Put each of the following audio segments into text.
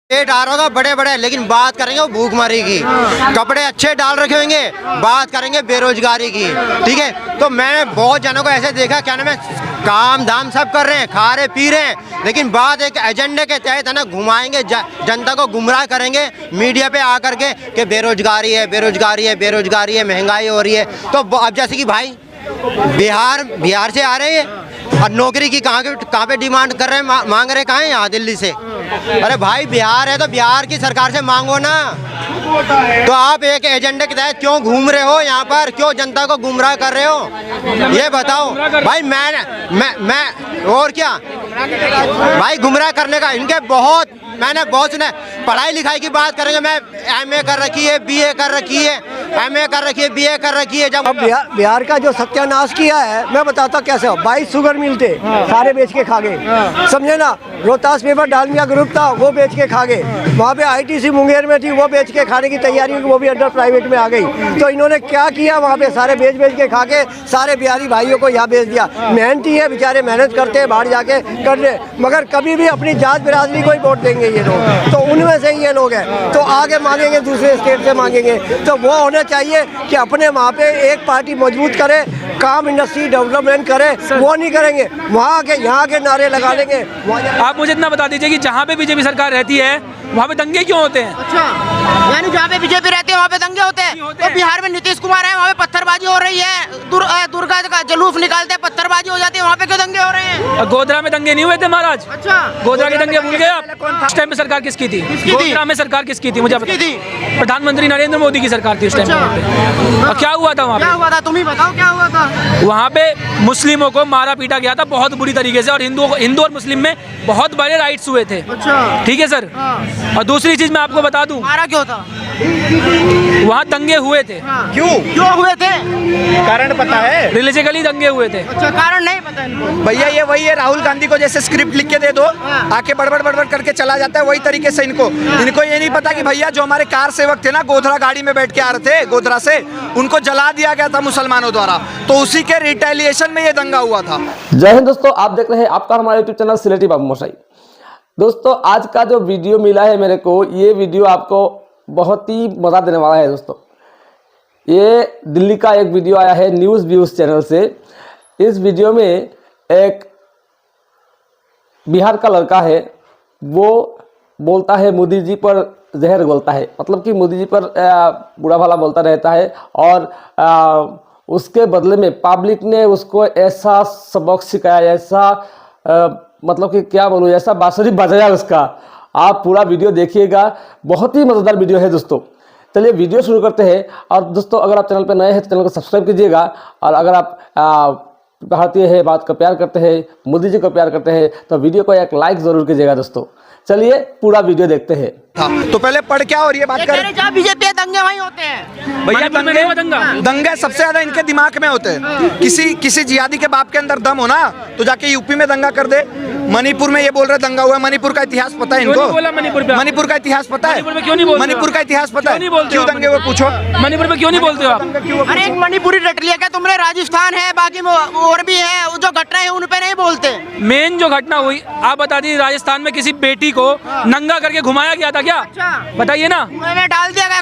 पेट आ रहा होगा बड़े बड़े, लेकिन बात करेंगे वो भूखमरी की। कपड़े अच्छे डाल रखे होंगे, बात करेंगे बेरोजगारी की। ठीक है, तो मैंने बहुत जनों को ऐसे देखा, क्या नाम है, काम धाम सब कर रहे हैं, खा रहे पी रहे हैं, लेकिन बात एक एजेंडे के तहत है ना, घुमाएंगे जनता को गुमराह करेंगे मीडिया पे आकर के कि बेरोजगारी है, बेरोजगारी है, बेरोजगारी है, महंगाई हो रही है। तो अब जैसे कि भाई बिहार से आ रहे हैं और नौकरी की कहाँ पे डिमांड कर रहे हैं, मांग रहे कहाँ हैं, यहाँ दिल्ली से। अरे भाई बिहार है तो बिहार की सरकार से मांगो ना। तो आप एक एजेंडे के तहत क्यों घूम रहे हो यहाँ पर, क्यों जनता को गुमराह कर रहे हो, ये बताओ भाई। मैं और क्या भाई, गुमराह करने का इनके मैंने बहुत सुना। पढ़ाई लिखाई की बात करेंगे, मैं MA कर रखी है, BA कर रखी है, MA कर रखी है, BA कर रखी है। जब बिहार का जो सत्यानाश किया है, मैं बताता कैसे। 22 शुगर मिल थे, सारे बेच के खा गए, समझे ना। रोहतास पेपर डालमिया ग्रुप था, वो बेच के खा गए। वहाँ पे ITC मुंगेर में थी, वो बेच के खाने की तैयारी हुई, वो भी अंडर प्राइवेट में आ गई। तो इन्होंने क्या किया, वहाँ पे सारे बेच के खा के सारे बिहारी भाइयों को यहाँ बेच दिया। मेहनती है बेचारे, मेहनत करते हैं, बाहर जाके कर ले, मगर कभी भी अपनी जात बिरादरी को ही वोट देंगे ये लोग। तो उनमें से ये लोग हैं, तो आगे मांगेंगे, दूसरे स्टेट से मांगेंगे। तो वो होना चाहिए कि अपने वहाँ पे एक पार्टी मजबूत करे, काम इंडस्ट्री डेवलपमेंट करे। वो नहीं करेंगे, वहाँ के यहाँ के नारे लगा लेंगे। आप मुझे इतना बता दीजिए कि जहाँ पे बीजेपी सरकार रहती है वहाँ पे दंगे क्यों होते हैं? अच्छा, यानी जहाँ पे बीजेपी रहती है वहाँ पे दंगे होते हैं। तो बिहार में नीतीश कुमार है, वहाँ पे पत्थरबाजी हो रही है, दुर्गा का जुलूस निकालते हैं, पत्थरबाजी हो जाती है, वहाँ पे क्यों दंगे हो रहे हैं? गोधरा में दंगे नहीं हुए थे महाराज? अच्छा, गोधरा के दंगे भूल गए आप? उस टाइम में सरकार किसकी थी? गोधरा में सरकार किसकी थी मुझे बताइए। प्रधानमंत्री नरेंद्र मोदी की सरकार थी उस टाइम पे। और क्या हुआ था वहाँ पे? क्या हुआ था, तुम ही बताओ क्या हुआ था? वहाँ पे मुस्लिमों को मारा पीटा गया था बहुत बुरी तरीके से, और हिंदू और मुस्लिम में बहुत बड़े राइट्स हुए थे। अच्छा, ठीक है सर। और दूसरी चीज मैं आपको बता दूं, मारा क्यों था? वहाँ दंगे हुए थे। क्यों हुए थे? कारण पता है? रिलीजियसली दंगे हुए थे। अच्छा, कारण नहीं पता इनको। भैया ये वही है, राहुल गांधी को जैसे स्क्रिप्ट लिख के दे दो, आके बड़बड़ करके चला जाता है, वही तरीके से इनको ये नहीं पता कि भैया जो हमारे कार सेवक थे ना, गोधरा गाड़ी में बैठ के आ रहे थे गोधरा से, उनको जला दिया गया था मुसलमानों द्वारा, तो उसी के रिटेलिएशन में ये दंगा हुआ था। जय हिंद दोस्तों, आप देख रहे हैं आपका हमारे यूट्यूब चैनल सिलेटी बाबू मोशाई। दोस्तों आज का जो वीडियो मिला है मेरे को, ये वीडियो आपको बहुत ही मजा देने वाला है। दोस्तों ये दिल्ली का एक वीडियो आया है न्यूज़ व्यूज़ चैनल से। इस वीडियो में एक बिहार का लड़का है, वो बोलता है मोदी जी पर जहर बोलता है, मतलब कि मोदी जी पर बुरा भला बोलता रहता है, और उसके बदले में पब्लिक ने उसको ऐसा सबक सिखाया, ऐसा मतलब कि क्या बोलूँ, ऐसा बांसुरी बजाया उसका। आप पूरा वीडियो देखिएगा, बहुत ही मज़ेदार वीडियो है दोस्तों। चलिए वीडियो शुरू करते हैं। और दोस्तों अगर आप चैनल पर नए हैं तो चैनल को सब्सक्राइब कीजिएगा, और अगर आप भारतीय है, बात को प्यार करते हैं, मोदी जी को प्यार करते हैं, तो वीडियो को एक लाइक ज़रूर कीजिएगा दोस्तों। चलिए पूरा वीडियो देखते हैं। तो पहले पढ़ क्या और ये बात कर, जहाँ बीजेपी दंगे वहीं होते हैं भैया। दंगे सबसे ज्यादा इनके दिमाग में होते हैं। किसी जिहादी के बाप के अंदर दम हो ना, तो जाके यूपी में दंगा कर दे। मणिपुर में ये बोल रहे दंगा हुआ, मणिपुर का इतिहास पता है इनको? मणिपुर का इतिहास पता है? मणिपुर का इतिहास पता है? क्यों दंगे हुए पूछो? मणिपुर में क्यों नहीं बोलते हो आप? अरे एक मणिपुरी रट लिया क्या तुमने? राजस्थान है, बाकी और भी है, जो घटना है उन पे नहीं बोलते। मेन जो घटना हुई आप बता दीजिए, राजस्थान में किसी बेटी को नंगा करके घुमाया गया था क्या? बताइए ना। कुएं में डाल दिया गया,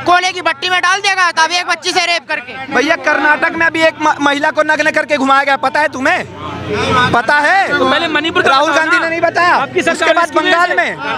कोयले की भट्टी में डाल दिया गया था, एक बच्ची से रेप करके। भैया कर्नाटक में अभी एक महिला को नग्न करके घुमाया गया, पता है तुम्हें? पता है? तो पहले मणिपुर राहुल गांधी ने नहीं बताया। उसके बाद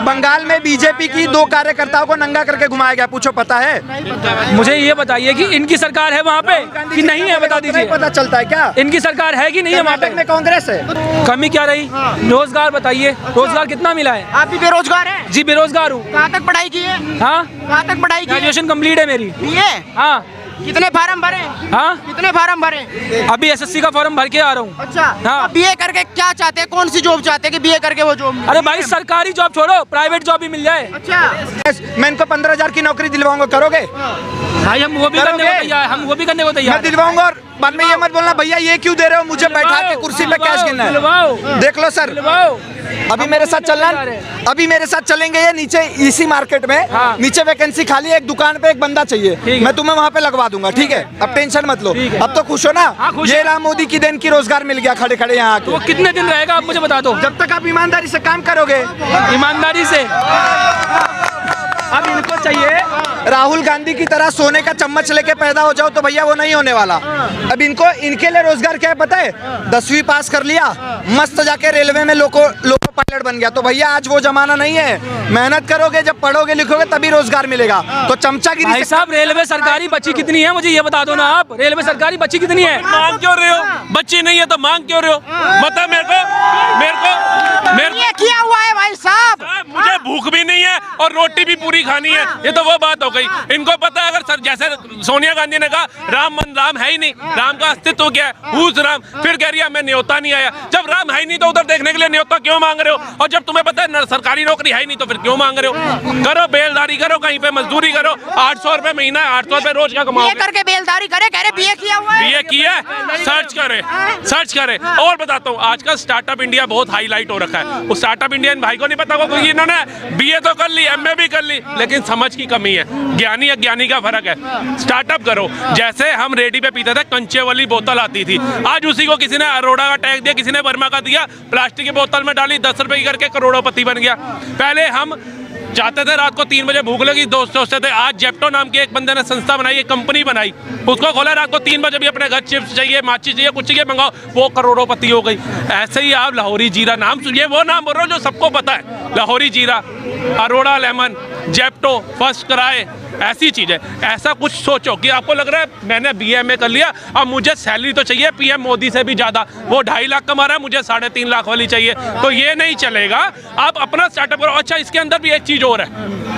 बंगाल में बीजेपी की 2 कार्यकर्ताओं को नंगा करके घुमाया गया, पूछो पता है? मुझे ये बताइए कि इनकी सरकार है वहाँ पे कि नहीं है, बता दीजिए। पता चलता है क्या इनकी सरकार है कि नहीं है वहाँ पे? में कांग्रेस है। कमी क्या रही? रोजगार बताइए, रोजगार कितना मिला है? आप भी बेरोजगार हैं? जी बेरोजगार हूँ। कहाँ तक पढ़ाई की है? हाँ, कहाँ तक पढ़ाई की? ग्रेजुएशन कंप्लीट है मेरी। ये हाँ। कितने फार्म भरे? हाँ, कितने फार्म भरे? अभी SSC का फॉर्म भर के आ रहा हूँ। अच्छा, हाँ। तो BA करके क्या चाहते हैं, कौन सी जॉब चाहते हैं कि BA करके वो जॉब? अरे भाई सरकारी जॉब छोड़ो, प्राइवेट जॉब भी मिल जाए। अच्छा, मैं इनको 15,000 की नौकरी दिलवाऊंगा, करोगे? भाई हम वो भी करने को तैयार, हम वो भी करने को तैयार। मैं दिलवाऊंगा। और बाद में ये मत बोलना भैया ये क्यों दे रहे हो, मुझे बैठा के कुर्सी पे कैश गिनना है। देख लो सर, अभी मेरे साथ चलना, अभी मेरे साथ चलेंगे ये नीचे इसी मार्केट में। हाँ। नीचे वैकेंसी खाली है, एक दुकान पे एक बंदा चाहिए, मैं तुम्हें वहाँ पे लगवा दूंगा, ठीक है? अब टेंशन मत लो। अब तो खुश हो ना? हाँ, खुश ये राम मोदी की देन की रोजगार मिल गया खड़े खड़े यहाँ तो वो कितने दिन रहेगा आप मुझे बता दो? जब तक आप ईमानदारी से काम करोगे। ईमानदारी से राहुल गांधी की तरह सोने का चम्मच लेके पैदा हो जाओ तो भैया वो नहीं होने वाला। अब इनको इनके लिए रोजगार क्या है पता है? 10वीं पास कर लिया, मस्त जाके रेलवे में लोको पायलट बन गया। तो भैया आज वो जमाना नहीं है। मेहनत करोगे, जब पढ़ोगे लिखोगे तभी रोजगार मिलेगा। तो चमचागिरी भाई साहब, रेलवे सरकारी बची कितनी है, मुझे ये बता दो ना आप। रेलवे सरकारी बची कितनी है? मांग क्यों रहे हो? बच्ची नहीं है तो मांग क्यों रहे हो? बता मेरे को ये किया हुआ है भाई साहब। मुझे भूख भी नहीं है और रोटी भी पूरी खानी है। ये तो वो बात हो गई। इनको पता है, अगर सर जैसे सोनिया गांधी ने कहा राम है ही नहीं, राम का अस्तित्व क्या है, हुज राम, फिर कह रही है मैं न्योता नहीं आया। जब राम है ही नहीं तो उधर देखने के लिए न्योता क्यों मांग रहे हो? और जब तुम्हें पता है सरकारी नौकरी है ही नहीं तो फिर क्यों मांग रहे हो? करो बेलदारी करो, कहीं पे मजदूरी करो, 800 रुपए महीना है, 800 रुपए रोज का कमाओ। ये करके बेलदारी करे, कह रहे बीए किया हुआ है। बीए किया है, सर्च करे। और बताता हूँ, आजकल स्टार्टअप इंडिया बहुत हाईलाइट हो रखा है। उस स्टार्टअप इंडिया भाई को नहीं पता होगा, क्योंकि इन्होंने बीए तो कर ली, एमए भी कर ली, लेकिन समझ की कमी है। ज्ञानी अज्ञानी का फर्क है। स्टार्टअप करो। जैसे हम रेडी पे पीते थे, कंचे वाली बोतल आती थी, आज उसी को किसी ने अरोड़ा का टैग दिया, किसी ने वर्मा का दिया, प्लास्टिक की बोतल में डाली, 10 रुपए की करके करोड़ोंपति बन गया। पहले हम चाहते थे रात को 3 बजे भूख लगी, दोस्त सोचते थे। आज जेप्टो नाम की एक बंदे ने संस्था बनाई, एक कंपनी बनाई, उसको खोला, रात को 3 बजे भी अपने घर चिप्स चाहिए, माचिस चाहिए, कुछ चाहिए मंगाओ, वो करोड़ोंपति हो गई। ऐसे ही आप लाहौरी जीरा नाम सुनिए, वो नाम बोल रहे हो जो सबको पता है। लाहौरी जीरा, Arora lemon, Zepto, first cry, ऐसी चीज है। ऐसा कुछ सोचो कि आपको लग रहा है मैंने बीए कर लिया, अब मुझे सैलरी तो चाहिए पीएम मोदी से भी ज्यादा, वो 2.5 लाख कमा रहा है, मुझे 3.5 लाख वाली चाहिए, तो ये नहीं चलेगा। आप अपना स्टार्टअप करो। अच्छा, इसके अंदर भी एक चीज और है,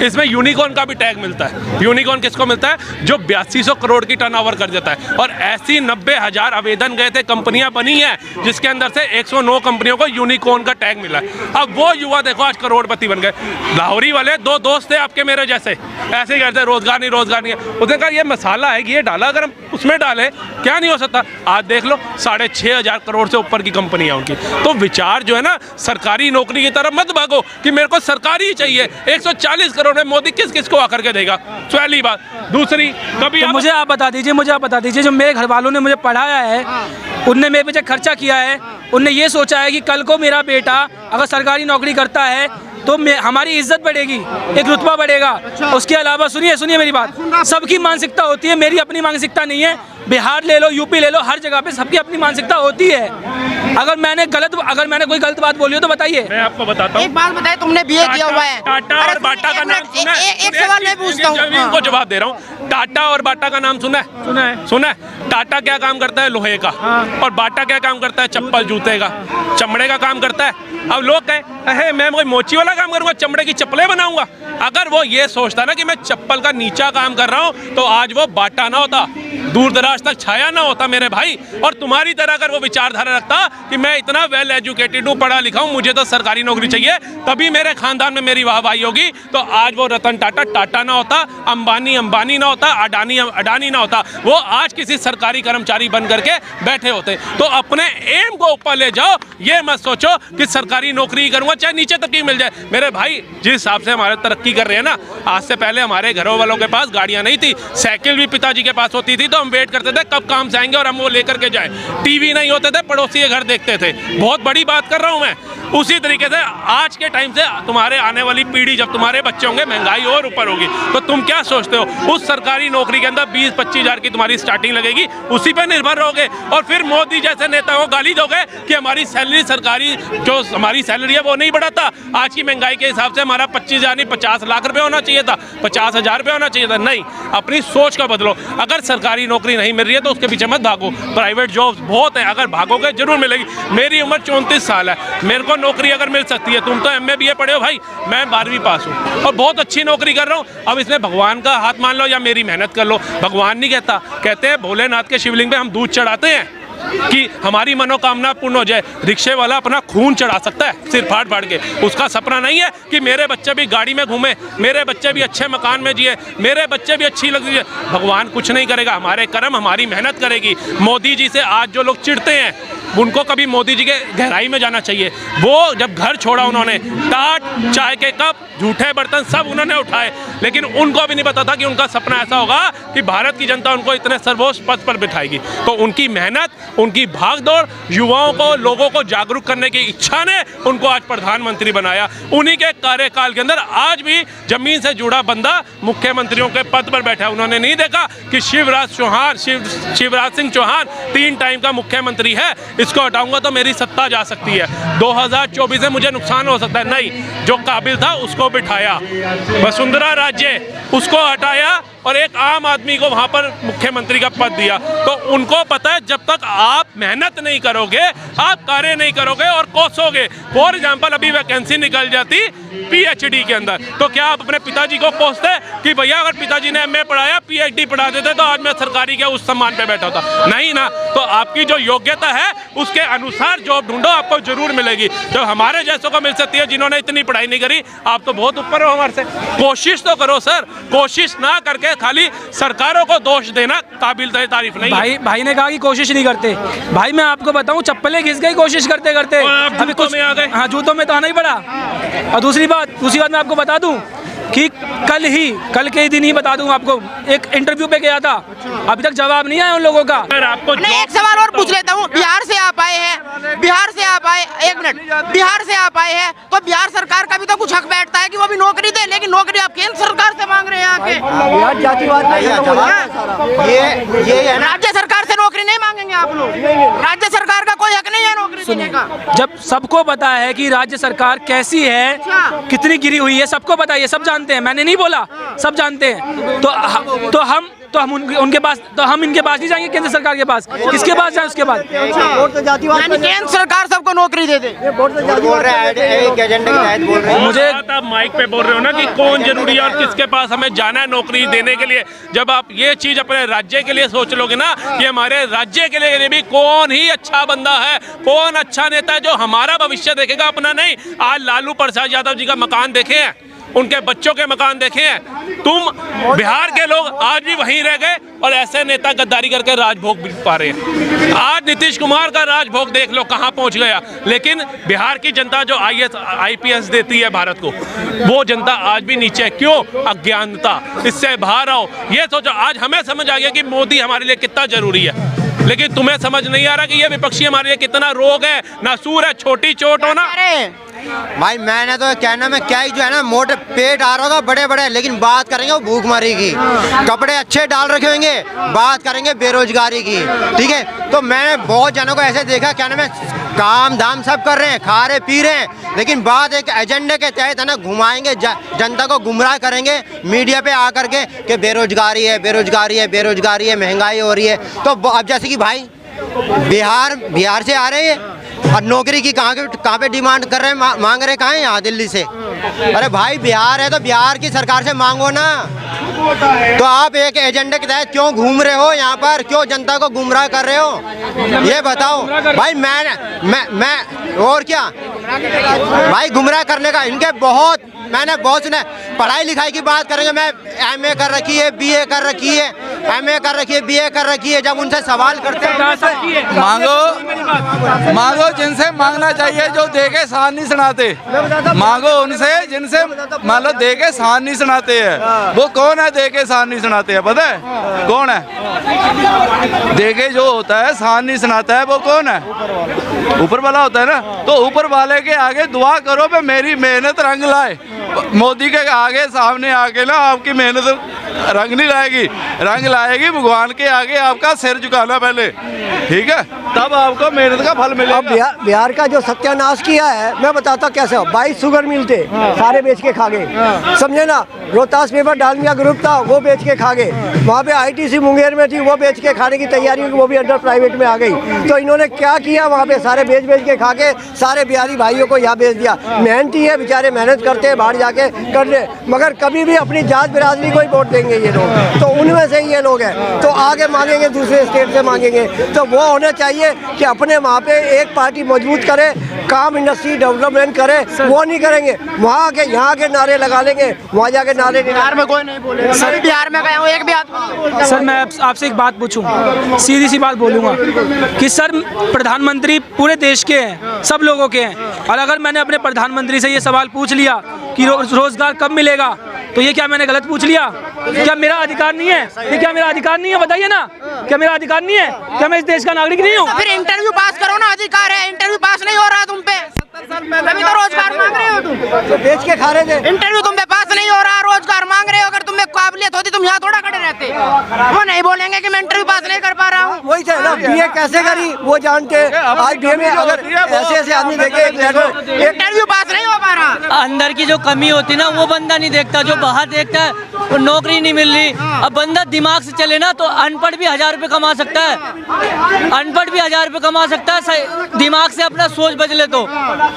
इसमें यूनिकॉर्न का भी टैग मिलता है। यूनिकॉर्न किसको मिलता है? जो 8200 करोड़ की टर्नओवर कर देता है। और ऐसी 90,000 आवेदन गए थे, कंपनियां बनी है, जिसके अंदर से 109 कंपनियों को यूनिकॉर्न का टैग मिला। अब वो युवा देखो आज करोड़पति बन गए। लाहौरी वाले 2 दोस्त थे आपके मेरे जैसे, ऐसे ही कहते रोजगार नहीं है। उसने कहा ये मसाला है, ये डाला, अगर हम उसमें डालें क्या नहीं हो सकता। आज देख लो 6,500 करोड़ से ऊपर की कंपनियां उनकी। तो विचार जो है ना, सरकारी नौकरी की तरफ मत भागो कि मेरे को सरकारी ही चाहिए। 140 करोड़ में मोदी किस किस को आकर के देगा? पहली बात। दूसरी, कभी तो मुझे आप बता दीजिए, जो मेरे घर वालों ने मुझे पढ़ाया है, उनने मेरे पीछे खर्चा किया है, उनने ये सोचा है कि कल को मेरा बेटा अगर सरकारी नौकरी करता है तो हमारी इज्जत बढ़ेगी, एक रुतबा बढ़ेगा। उसके अलावा सुनिए मेरी बात, सबकी मानसिकता होती है, मेरी अपनी मानसिकता नहीं है। बिहार ले लो, यूपी ले लो, हर जगह पे सबकी अपनी मानसिकता होती है। अगर मैंने कोई गलत बात बोली हो तो बताइए। मैं आपको बताता हूँ। एक बात बताइए, तुमने बीए किया हुआ है। टाटा और बाटा का नाम सुना है? एक सवाल मैं पूछता हूँ, इनको जवाब दे रहा हूँ। टाटा और बाटा का नाम सुना है? टाटा क्या काम करता है? लोहे का। और बाटा क्या काम करता है? चप्पल जूते का, चमड़े का काम करता है। अब लोग कहें मैं कोई मोची वाला काम करूंगा, चमड़े की चप्पलें बनाऊंगा। अगर वो ये सोचता ना कि मैं चप्पल का नीचा काम कर रहा हूं, तो आज वो बाटा ना होता, दूर दराज तक छाया ना होता मेरे भाई। और तुम्हारी तरह अगर वो विचारधारा रखता कि मैं इतना वेल एजुकेटेड हूँ, पढ़ा लिखा हूँ, मुझे तो सरकारी नौकरी चाहिए, तभी मेरे खानदान में मेरी वाहवाही होगी, तो आज वो रतन टाटा ना होता, अंबानी ना होता, अडानी ना होता, वो आज किसी सरकारी कर्मचारी बन करके बैठे होते। तो अपने एम को ऊपर ले जाओ, ये मत सोचो कि सरकारी नौकरी करूंगा चाहे नीचे तक ही मिल जाए। मेरे भाई, जिस हिसाब से हमारे तरक्की कर रहे हैं ना, आज से पहले हमारे घरों वालों के पास गाड़ियां नहीं थी, साइकिल भी पिताजी के पास होती थी, तो हम वेट करते थे कब काम से आएंगे और हम वो लेकर के जाए। टीवी नहीं होते थे, पड़ोसी के घर देखते थे। बहुत बड़ी बात कर रहा हूं मैं। उसी तरीके से आज के टाइम से तुम्हारे आने वाली पीढ़ी, जब तुम्हारे बच्चे होंगे, महंगाई और ऊपर होगी, तो तुम क्या सोचते हो? उस सरकारी नौकरी के अंदर 20-25 हज़ार की तुम्हारी स्टार्टिंग लगेगी, उसी पे निर्भर रहोगे। और फिर मोदी जैसे नेता को गाली दोगे कि हमारी सैलरी, सरकारी जो हमारी सैलरी है वो नहीं बढ़ाता। आज की महंगाई के हिसाब से हमारा 25 हज़ार नहीं 50 लाख रुपए होना चाहिए था, 50,000 रुपये होना चाहिए था। नहीं, अपनी सोच का बदलो। अगर सरकारी नौकरी नहीं मिल रही है तो उसके पीछे मत भागो। प्राइवेट जॉब्स बहुत है, अगर भागोगे जरूर मिलेगी। मेरी उम्र 34 साल है, मेरे को नौकरी अगर मिल सकती है, तुम तो एमए बीए पढ़े हो भाई, मैं 12वीं पास हूँ और बहुत अच्छी नौकरी कर रहा हूँ। अब इसमें भगवान का हाथ मान लो या मेरी मेहनत कर लो। भगवान नहीं कहता, कहते हैं भोलेनाथ के शिवलिंग पे हम दूध चढ़ाते हैं कि हमारी मनोकामना पूर्ण हो जाए। रिक्शे वाला अपना खून चढ़ा सकता है सिर फाड़ फाड़ के, उसका सपना नहीं है कि मेरे बच्चे भी गाड़ी में घूमे, मेरे बच्चे भी अच्छे मकान में जिए, मेरे बच्चे भी अच्छी लग जिए। भगवान कुछ नहीं करेगा, हमारे कर्म, हमारी मेहनत करेगी। मोदी जी से आज जो लोग चिढ़ते हैं, उनको कभी मोदी जी के गहराई में जाना चाहिए। वो जब घर छोड़ा उन्होंने, टाट, चाय के कप, झूठे बर्तन सब उन्होंने उठाए, लेकिन उनको भी नहीं पता था कि उनका सपना ऐसा होगा कि भारत की जनता उनको इतने सर्वोच्च पद पर बिठाएगी। तो उनकी मेहनत उनकी भागदौड़, युवाओं को, लोगों को जागरूक करने की इच्छा ने उनको आज प्रधानमंत्री बनाया। उन्हीं के कार्यकाल के अंदर आज भी जमीन से जुड़ा बंदा मुख्यमंत्रियों के पद पर बैठा। उन्होंने नहीं देखा कि शिवराज सिंह चौहान 3 टाइम का मुख्यमंत्री है, इसको हटाऊंगा तो मेरी सत्ता जा सकती है, 2024 में मुझे नुकसान हो सकता है। नहीं, जो काबिल था उसको बिठाया, वसुंधरा राज्य उसको हटाया और एक आम आदमी को वहां पर मुख्यमंत्री का पद दिया। तो उनको पता है जब तक आप मेहनत नहीं करोगे, आप कार्य नहीं करोगे और कोसोगे। फॉर एग्जाम्पल अभी वैकेंसी निकल जाती PhD के अंदर, तो क्या आप अपने पिताजी को कोसते कि भैया अगर पिताजी ने MA पढ़ाया, PhD पढ़ा देते तो आज मैं सरकारी के उस सम्मान पे बैठा होता? नहीं ना। तो आपकी जो योग्यता है उसके अनुसार जॉब ढूंढो, आपको जरूर मिलेगी। जब हमारे जैसों को मिल सकती है जिन्होंने इतनी पढ़ाई नहीं करी, आप तो बहुत ऊपर हो हमारे से। कोशिश तो करो सर, कोशिश ना करके खाली सरकारों को दोष देना काबिल तारीफ नहीं। भाई ने कहा कि कोशिश नहीं करते। भाई मैं आपको बताऊं, चप्पलें घिस गई कोशिश करते करते, अभी कुछ में आ गए। हाँ, जूतों में तो आना ही पड़ा। और दूसरी बात मैं आपको बता दूं कि कल के ही दिन ही बता दूं आपको, एक इंटरव्यू पे गया था, अभी तक जवाब नहीं आया उन लोगों का। आपको एक सवाल और पूछ लेता हूँ, बिहार से आप आए हैं, एक मिनट, बिहार से आप आए हैं तो बिहार सरकार का भी तो कुछ हक बैठता है कि वो भी नौकरी दे, लेकिन नौकरी आप केंद्र सरकार से मांग रहे हैं आके। बिहार जातिवाद नहीं है, ये है ना, राज्य सरकार से नौकरी नहीं मांगेंगे आप लोग? राज्य सरकार का कोई हक नहीं है नौकरी देने का? जब सबको पता है कि राज्य सरकार कैसी है, कितनी गिरी हुई है, सबको पता है, ये सब जानते हैं, मैंने नहीं बोला, सब जानते हैं। तो हम उनके पास, तो हम इनके पास नहीं जाएंगे, केंद्र सरकार के पास, किसके पास जाए उसके बाद? केंद्र सरकार सबको नौकरी दे दे। बोल रहे हैं, एक एजेंडे के तहत बोल रहे हैं। मुझे आप माइक पे बोल रहे हो ना कि कौन जरूरी है और किसके पास हमें जाना है नौकरी देने के लिए। जब आप ये चीज अपने राज्य के लिए सोच लोगे ना कि हमारे राज्य के लिए भी कौन ही अच्छा बंदा है, कौन अच्छा नेता है जो हमारा भविष्य देखेगा, अपना नहीं। आज लालू प्रसाद यादव जी का मकान देखे हैं, उनके बच्चों के मकान देखे हैं। तुम बिहार के लोग आज भी वहीं रह गए और ऐसे नेता गद्दारी करके राजभोग भी पा रहे हैं। आज नीतीश कुमार का राजभोग देख लो कहां पहुंच गया। लेकिन बिहार की जनता जो IPS देती है भारत को, वो जनता आज भी नीचे है। क्यों? अज्ञानता। इससे बाहर आओ, ये सोचो। आज हमें समझ आ गया कि मोदी हमारे लिए कितना जरूरी है, लेकिन तुम्हें समझ नहीं आ रहा कि ये विपक्षी हमारे लिए कितना रोग है, नासूर है, छोटी चोट हो ना। भाई मैंने तो कहना में क्या ही, जो है ना, मोटे पेट आ रहा होगा बड़े बड़े, लेकिन बात करेंगे वो भूखमरी की। कपड़े अच्छे डाल रखे होंगे, बात करेंगे बेरोजगारी की। ठीक है, तो मैंने बहुत जनों को ऐसे देखा, क्या नाम है, काम धाम सब कर रहे हैं, खा रहे पी रहे हैं, लेकिन बात एक एजेंडे के तहत है ना, घुमाएंगे, जनता को गुमराह करेंगे मीडिया पे आकर के कि बेरोजगारी है, बेरोजगारी है, बेरोजगारी है, महंगाई हो रही है। तो अब जैसे कि भाई बिहार से आ रहे हैं और नौकरी की कहाँ पे डिमांड कर रहे हैं, मांग रहे कहाँ हैं? यहाँ दिल्ली से। अरे भाई बिहार है तो बिहार की सरकार से मांगो ना। तो आप एक एजेंडे के तहत क्यों घूम रहे हो यहाँ पर, क्यों जनता को गुमराह कर रहे हो, ये बताओ भाई। मैं और क्या भाई, गुमराह करने का इनके मैंने बहुत सुना। पढ़ाई लिखाई की बात करेंगे, मैं MA कर रखी है, BA कर रखी है, MA कर रखी है, BA कर रखी है। जब उनसे सवाल करते हैं, मांगो जिनसे मांगना चाहिए, जो दे के शान नहीं सुनाते। मांगो उनसे जिनसे मान लो दे के शान नहीं सुनाते हैं। वो कौन है दे के शान नहीं सुनाते हैं? पता है कौन है? दे के जो होता है शान नहीं सुनाता है, वो कौन है? ऊपर वाला होता है ना। तो ऊपर वाले के आगे दुआ करो पे मेरी मेहनत रंग लाए। मोदी के आगे सामने आके ना आपकी मेहनत रंग नहीं लाएगी, रंग लाएगी भगवान के आगे आपका सिर झुकाना पहले, ठीक है, तब आपको मेहनत का फल मिलेगा। अब बिहार का जो सत्यानाश किया है, मैं बताता कैसे। 22 शुगर मिल थे, सारे बेच के खा गए, समझे ना। रोहतास पेपर डालमिया ग्रुप था, वो बेच के खा गए। वहाँ पे ITC मुंगेर में थी, वो बेच के खाने की तैयारी, वो भी अंडर प्राइवेट में आ गई। तो इन्होंने क्या किया, वहाँ पे सारे बेच के खा के सारे बिहारी भाइयों को यहाँ बेच दिया। मेहनती है बेचारे, मेहनत करते हैं, बाहर जाके कर ले, मगर कभी भी अपनी जात बिरादरी को ही वोट देंगे ये लोग। तो उनमें से ये लोग हैं, तो आगे मांगेंगे, दूसरे स्टेट से मांगेंगे। तो वो होने चाहिए कि अपने वहाँ पे एक पार्टी मजबूत करे, काम इंडस्ट्री डेवलपमेंट करे। वो नहीं करेंगे, वहाँ के यहाँ के नारे लगा लेंगे, वहाँ जाके नारे। बिहार में कोई नहीं बोले, सर बिहार में गए हो, एक भी आदमी। सर मैं आपसे एक बात पूछूं, सीधी सी बात बोलूँगा कि सर प्रधानमंत्री पूरे देश के हैं, सब लोगों के हैं। और अगर मैंने अपने प्रधानमंत्री से ये सवाल पूछ लिया कि रोजगार कब मिलेगा, तो ये क्या मैंने गलत पूछ लिया? क्या मेरा अधिकार नहीं है? ये क्या मेरा अधिकार नहीं है? बताइए ना, क्या मेरा अधिकार नहीं है? क्या मैं इस देश का नागरिक नहीं हूँ? फिर इंटरव्यू पास करो ना, अधिकार है। इंटरव्यू पास नहीं हो रहा तुम पे, तभी तो रोजगार मांग रहे हो तुम। तो बेच के खा रहे थे। इंटरव्यू तुम पे पास नहीं हो रहा, रोजगार मांग रहे हो। अगर तुम्हें काबिलियत होती तुम यहाँ थोड़ा खड़े रहते। वो नहीं बोलेंगे कि मैं इंटरव्यू पास नहीं कर पा रहा हूँ। वही थे ना, बीए कैसे करी वो जानते। आज बीए में अगर ऐसे ऐसे आदमी देखे इंटरव्यू पास नहीं हो पा रहा। अंदर की जो कमी होती ना वो बंदा नहीं देखता, जो बाहर देखता है वो नौकरी नहीं मिल रही। अब बंदा दिमाग से चले ना तो अनपढ़ भी 1000 रुपये कमा सकता है, अनपढ़ भी 1000 रुपये कमा सकता है, दिमाग से अपना सोच बदले तो।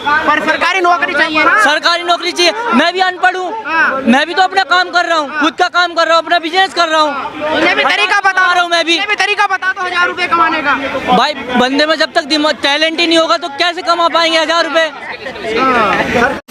पर सरकारी नौकरी चाहिए ना। सरकारी नौकरी चाहिए। मैं भी अनपढ़ हूँ, मैं भी तो अपना काम कर रहा हूँ, खुद का काम कर रहा हूँ, अपना बिजनेस कर रहा हूँ। इन्हें भी तरीका बता रहा हूँ मैं भी। इन्हें भी तरीका बता दो 1000 रुपए कमाने का। भाई बंदे में जब तक टैलेंट ही नहीं होगा तो कैसे कमा पाएंगे 1000 रुपये?